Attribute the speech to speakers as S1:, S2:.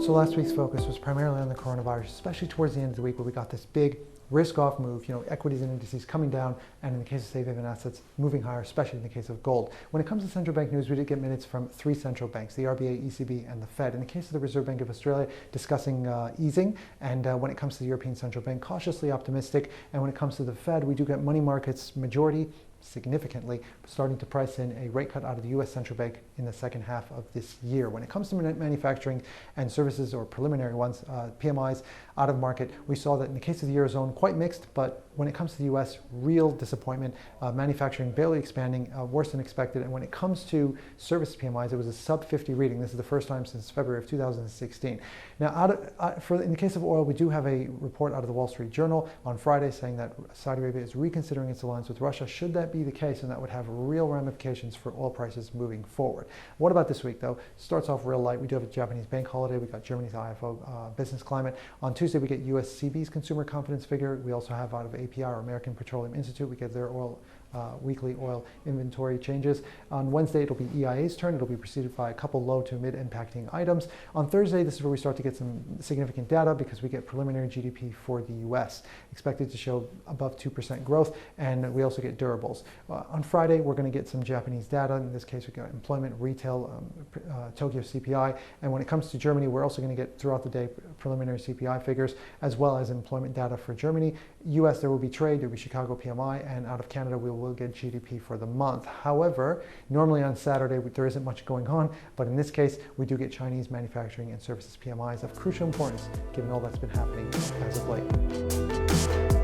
S1: So last week's focus was primarily on the coronavirus, especially towards the end of the week where we got this big risk-off move, equities and indices coming down, and in the case of safe haven assets, moving higher, especially in the case of gold. When it comes to central bank news, we did get minutes from three central banks, the RBA, ECB, and the Fed. In the case of the Reserve Bank of Australia, discussing easing, and when it comes to the European Central Bank, cautiously optimistic, and when it comes to the Fed, we do get money markets majority, significantly starting to price in a rate cut out of the U.S. Central Bank in the second half of this year. When it comes to manufacturing and services, or preliminary ones, PMIs out of market, we saw that in the case of the Eurozone, quite mixed, but when it comes to the U.S., real disappointment. Manufacturing barely expanding, worse than expected. And when it comes to service PMIs, it was a sub 50 reading. This is the first time since February of 2016. Now, in the case of oil, we do have a report out of the Wall Street Journal on Friday saying that Saudi Arabia is reconsidering its alliance with Russia. Should that be the case, and that would have real ramifications for oil prices moving forward. What about this week, though? Starts off real light. We do have a Japanese bank holiday. We got Germany's IFO business climate. On Tuesday, we get USCB's consumer confidence figure. We also have out of API, or American Petroleum Institute, we get their weekly oil inventory changes. On Wednesday, it'll be EIA's turn. It'll be preceded by a couple low to mid impacting items. On Thursday, this is where we start to get some significant data because we get preliminary GDP for the US, expected to show above 2% growth, and we also get durables. On Friday, we're going to get some Japanese data. In this case, we got employment, retail, Tokyo CPI, and when it comes to Germany, we're also going to get throughout the day preliminary CPI figures, as well as employment data for Germany. US, there will be trade, there will be Chicago PMI, and out of Canada, we will get GDP for the month. However, normally on Saturday, there isn't much going on, but in this case, we do get Chinese manufacturing and services PMIs of crucial importance, given all that's been happening as of late.